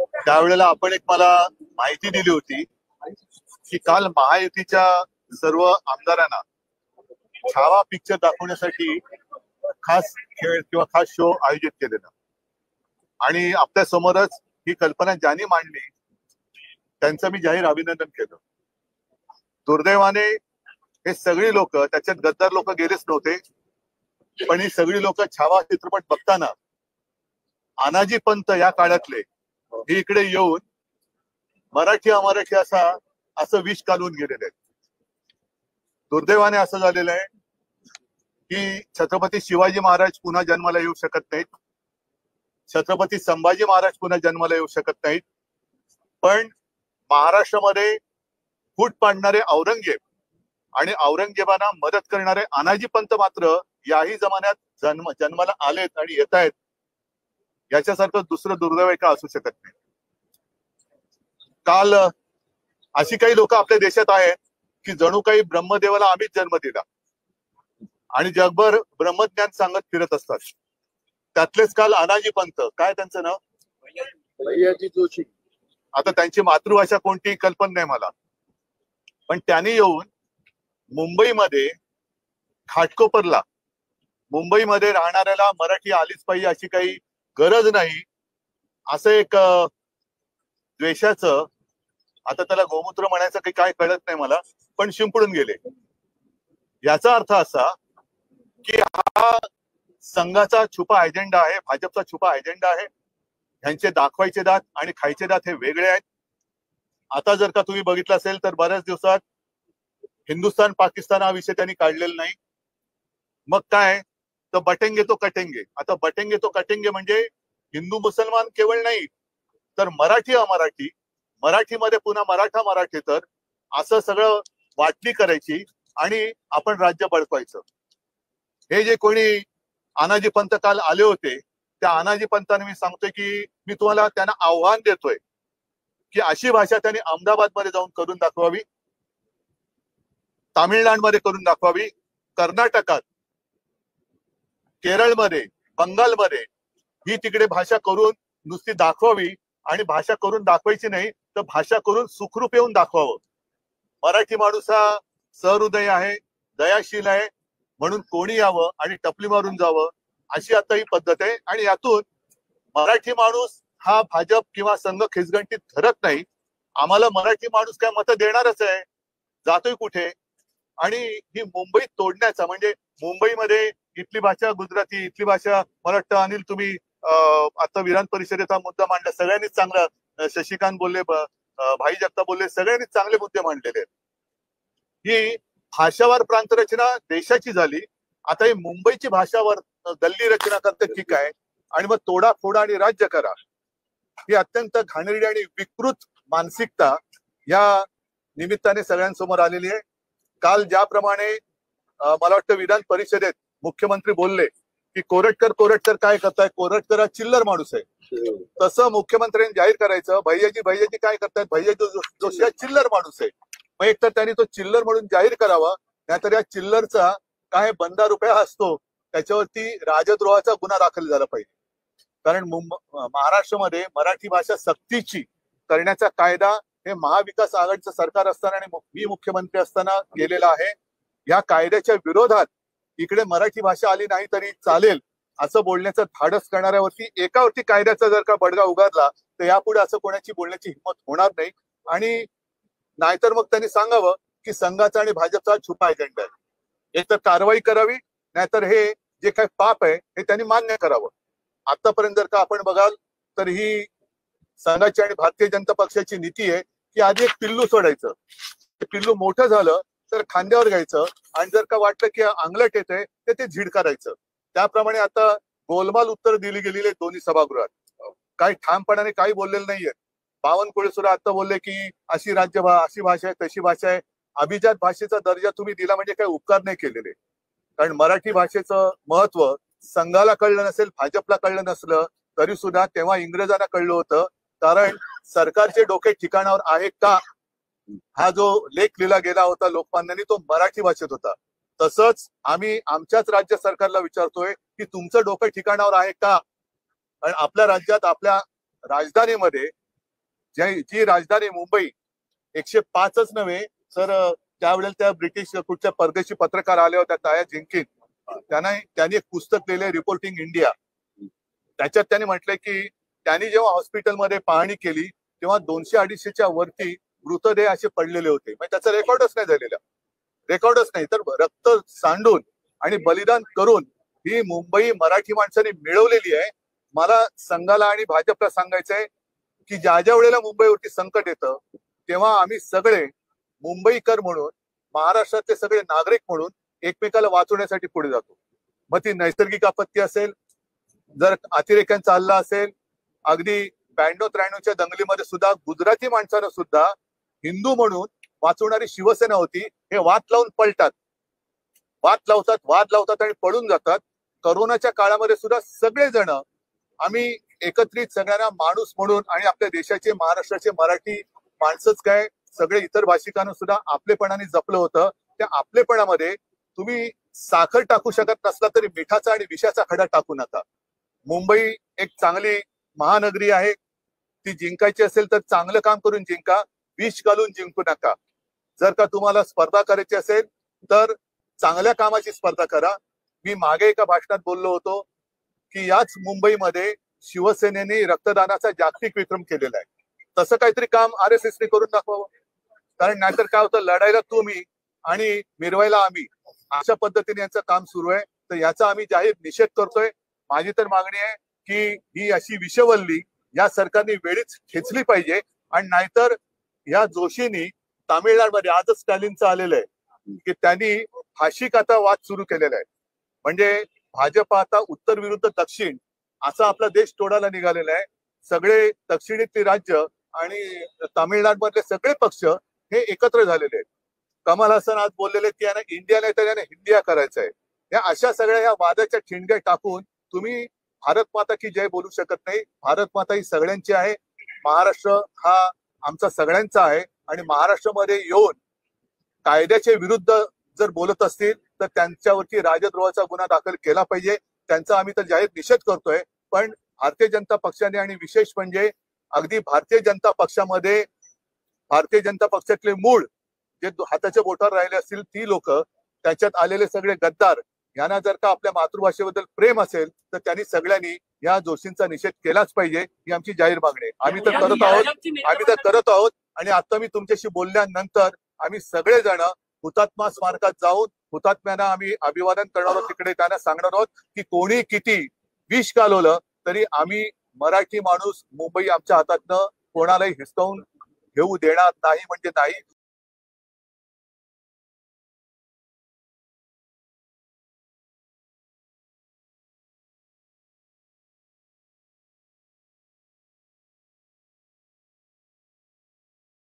त्यावेळेला आपण एक मला माहिती दिली होती की काल महायुतीच्या सर्व आमदारांना छावा पिक्चर दाखवण्यासाठी खास खेळ किंवा खास शो आयोजित केलेला आणि आपल्या समोरच ही कल्पना ज्यांनी मांडली त्यांचं मी जाहीर अभिनंदन केलं. दुर्दैवाने हे सगळी लोक, त्याच्यात गद्दार लोक गेलेच नव्हते, पण ही सगळी लोक छावा चित्रपट बघताना आनाजी पंत या काळातले हे इकडे येऊन मराठी अमराठी असं विष काढून गेलेले आहेत. दुर्दैवाने असं झालेलं आहे की छत्रपती शिवाजी महाराज पुन्हा जन्माला येऊ शकत नाहीत, छत्रपती संभाजी महाराज पुन्हा जन्माला येऊ शकत नाहीत, पण महाराष्ट्रामध्ये फूट पाडणारे औरंगजेब आणि औरंगजेबांना मदत करणारे अनाजी पंत मात्र याही जमान्यात जन्माला आलेत आणि येत आहेत. याच्यासारखं दुसरं दुर्दैव का असू शकत नाही. काल अशी काही लोक आपल्या देशात आहेत की जणू काही ब्रह्मदेवाला आम्हीच जन्म दिला आणि जगभर ब्रह्मज्ञान सांगत फिरत असतात. त्यातलेच काल अनाजी पंत, काय त्यांचं नाव, भैयाजी जोशी. आता त्यांची मातृभाषा कोणती कल्पना नाही मला, पण त्यांनी येऊन मुंबईमध्ये घाटकोपरला, मुंबईमध्ये राहणाऱ्याला मराठी आलीच पाहिजे अशी काही गरज नाही असं एक द्वेषाचं, आता त्याला गोमूत्र म्हणायचं काही काय कळत नाही मला, पण शिंपडून गेले. याचा अर्थ असा की हा संघाचा छुपा अजेंडा आहे, भाजपचा छुपा अजेंडा आहे. ह्यांचे दाखवायचे दात आणि खायचे दात हे वेगळे आहेत. आता जर का तुम्ही बघितलं असेल तर बऱ्याच दिवसात हिंदुस्थान पाकिस्तान हा विषय त्यांनी काढलेला नाही. मग काय तर बटेंगे तो कटेंगे. आता बटेंगे तो कटेंगे म्हणजे हिंदू मुसलमान केवळ नाही तर मराठी अमराठी, मराठीमध्ये पुन्हा मराठा मराठेतर असं सगळं वाटणी करायची आणि आपण राज्य बळकवायचं. हे जे कोणी अनाजी पंत काल आले होते त्या अनाजी पंतांना मी सांगतोय की मी तुम्हाला त्यांना आव्हान देतोय की अशी भाषा त्यांनी अहमदाबाद मध्ये जाऊन करून दाखवावी, तामिळनाडूमध्ये करून दाखवावी, कर्नाटकात, केरळमध्ये, बंगालमध्ये ही तिकडे भाषा करून नुसती दाखवावी. आणि भाषा करून दाखवायची नाही तर भाषा करून सुखरूप येऊन दाखवावं. मराठी माणूस हा सहृदय आहे, दयाशील आहे, म्हणून कोणी यावं आणि टपली मारून जावं अशी आता ही पद्धत आहे. आणि यातून मराठी माणूस हा भाजप किंवा संघ खिचगंटीत धरत नाही. आम्हाला मराठी माणूस काय मतं देणारच आहे, जातोय कुठे. आणि ही मुंबईत तोडण्याचा म्हणजे मुंबईमध्ये इथली भाषा गुजराती, इथली भाषा, मला वाटतं अनिल तुम्ही आता विधान परिषदेचा मुद्दा मांडला, सगळ्यांनीच चांगला, शशिकांत बोलले, भाई जगताप बोलले, सगळ्यांनीच चांगले मुद्दे मांडलेले आहेत. ही भाषावार प्रांत रचना देशाची झाली, आता ही मुंबईची भाषावर गल्ली रचना करते, ठीक आहे, आणि मग तोडा फोडा आणि राज्य करा. ही अत्यंत घाणेरडी आणि विकृत मानसिकता या निमित्ताने सगळ्यांसमोर आलेली आहे. काल ज्याप्रमाणे मला वाटतं विधान परिषदेत मुख्यमंत्री बोलले की कोरटकर काय करताय, कोरटकर हा चिल्लर माणूस आहे, तसं मुख्यमंत्र्यांनी जाहीर करायचं भैयाजी काय करतायत, भैयाजी जोशी हा चिल्लर माणूस आहे. मग एक तर त्यांनी तो चिल्लर म्हणून जाहीर करावा, नाहीतर या चिल्लरचा काय बंदा रुपया असतो त्याच्यावरती राजद्रोहाचा गुन्हा दाखल झाला पाहिजे. कारण महाराष्ट्रामध्ये मराठी भाषा सक्तीची करण्याचा कायदा हे महाविकास आघाडीचं सरकार असताना आणि मी मुख्यमंत्री असताना गेलेला आहे. या कायद्याच्या विरोधात इकडे मराठी भाषा आली नाही तरी चालेल असं बोलण्याचं धाडस करणाऱ्यावरती एकावरती कायद्याचा जर का बडगा उगारला तर यापुढे असं कोणाची बोलण्याची हिंमत होणार नाही. आणि नाहीतर मग त्यांनी सांगावं की संघाचा आणि भाजपचा छुपा अजेंडा आहे. एक तर कारवाई करावी, नाहीतर हे जे काही पाप आहे हे त्यांनी मान्य करावं. आतापर्यंत जर का आपण बघाल तर ही संघाची आणि भारतीय जनता पक्षाची नीती आहे की आधी एक पिल्लू सोडायचं, ते पिल्लू मोठं झालं तर खांद्यावर घ्यायचं आणि जर का वाटलं की अंगलट येते तर ते झीड करायचं. त्याप्रमाणे आता गोलमाल उत्तर दिली गेलेली दोन्ही सभागृहात. काही ठामपणाने काही बोललेलं नाहीये. बावनकुळे सुद्धा आता बोलले की अशी अशी भाषा आहे, तशी भाषा आहे. अभिजात भाषेचा दर्जा तुम्ही दिला म्हणजे काही उपकार नाही केलेले. कारण मराठी भाषेचं महत्व संघाला कळलं नसेल, भाजपला कळलं नसलं तरी सुद्धा तेव्हा इंग्रजांना कळलं होतं. कारण सरकारचे डोके ठिकाणावर आहे का हा जो लेख लिहिला गेला होता लोकमान्यांनी तो मराठी भाषेत होता. तसंच आम्ही आमच्याच राज्य सरकारला विचारतोय की तुमचं डोकं ठिकाणावर आहे का. आणि आपल्या राज्यात, आपल्या राजधानीमध्ये जी राजधानी मुंबई 105च नव्हे तर त्यावेळेला त्या ब्रिटिश कुठच्या परदेशी पत्रकार आल्या होत्या ताया जिंकिन, त्यांनी एक पुस्तक लिहिले रिपोर्टिंग इंडिया. त्याच्यात त्यांनी म्हटलंय की त्यांनी जेव्हा हॉस्पिटलमध्ये पाहणी केली तेव्हा 200-250च्या वरती मृतदेह असे पडलेले होते. म्हणजे त्याचा रेकॉर्डच नाही झालेला, रेकॉर्डच नाही. तर रक्त सांडून आणि बलिदान करून ही मुंबई मराठी माणसांनी मिळवलेली आहे. मला संघाला आणि भाजपला सांगायचंय की ज्या ज्या वेळेला मुंबईवरती संकट येतं तेव्हा आम्ही सगळे मुंबईकर म्हणून, महाराष्ट्रातले सगळे नागरिक म्हणून एकमेकाला वाचवण्यासाठी पुढे जातो. मग ती नैसर्गिक आपत्ती असेल, जर अतिरेक्यांचा हल्ला असेल, अगदी 92-93च्या दंगलीमध्ये सुद्धा गुजराती माणसानं सुद्धा हिंदू म्हणून वाचवणारी शिवसेना होती. हे वाद लावून पळतात, वाद लावतात आणि पळून जातात. करोनाच्या काळामध्ये सुद्धा सगळेजण आम्ही एकत्रित सगळ्यांना माणूस म्हणून आणि आपल्या देशाचे, महाराष्ट्राचे मराठी माणसंच काय सगळे इतर भाषिकांना सुद्धा आपलेपणाने जपलं होतं. त्या आपलेपणामध्ये तुम्ही साखर टाकू शकत नसला तरी मिठाचा आणि विषाचा खडा टाकू नका. मुंबई एक चांगली महानगरी आहे, ती जिंकायची असेल तर चांगलं काम करून जिंका, विष घालून जिंकू नका. जर का तुम्हाला स्पर्धा करायची असेल तर चांगल्या कामाची स्पर्धा करा. मी मागे एका भाषणात बोललो होतो की याच मुंबईमध्ये शिवसेनेने रक्तदानाचा जागतिक विक्रम केलेला आहे. तसं काहीतरी काम RSSने करून दाखवावं. कारण नाहीतर काय होतं, लढायला तुम्ही आणि मिरवायला आम्ही, अशा पद्धतीने यांचं काम सुरू आहे. तर याचा आम्ही जाहीर निषेध करतोय. माझी तर मागणी आहे की ही अशी विषवल्ली या सरकारने वेळीच खेचली पाहिजे. आणि नाहीतर या जोशींनी तामिळनाडूमध्ये आजच स्टॅलिनचं आलेलं आहे की त्यांनी फाशीक आता वाद सुरू केलेला आहे. म्हणजे भाजप आता उत्तर विरुद्ध दक्षिण असा आपला देश तोडायला निघालेला आहे. सगळे दक्षिणेतली राज्य आणि तामिळनाडूमधले सगळे पक्ष हे एकत्र झालेले आहेत. कमल हसन आज बोललेले की यांना इंडिया नाही तर यांना हिंदिया करायचं आहे. या अशा सगळ्या या वादाच्या ठिणग्या टाकून तुम्ही भारत माता की जय बोलू शकत नाही. भारत माता ही सगळ्यांची आहे. महाराष्ट्र हा आमचा सगळ्यांचा आहे. आणि महाराष्ट्रामध्ये येऊन कायद्याच्या विरुद्ध जर बोलत असतील तर त्यांच्यावरती राजद्रोहाचा गुन्हा दाखल केला पाहिजे. त्यांचा आम्ही तर जाहीर निषेध करतोय. पण भारतीय जनता पक्षाने आणि विशेष म्हणजे अगदी भारतीय जनता पक्षामध्ये, भारतीय जनता पक्षातले मूळ जे हाताच्या बोटावर राहिले असतील ती लोक, त्याच्यात आलेले सगळे गद्दार, यांना जर का आपल्या मातृभाषेबद्दल प्रेम असेल तर त्यांनी सगळ्यांनी या जोशींचा निषेध केलाच पाहिजे. ही आमची जाहीर मागणी आहे. आम्ही तर करत आहोत. आणि आता मी तुमच्याशी बोलल्यानंतर आम्ही सगळेजण हुतात्मा स्मारकात जाऊन हुतात्म्यांना आम्ही अभिवादन करणार आहोत. तिकडे त्यांना सांगणार आहोत की कोणी किती विष घालवलं तरी आम्ही मराठी माणूस मुंबई आमच्या हातातनं कोणालाही हिसकावून घेऊ देणार नाही म्हणजे नाही.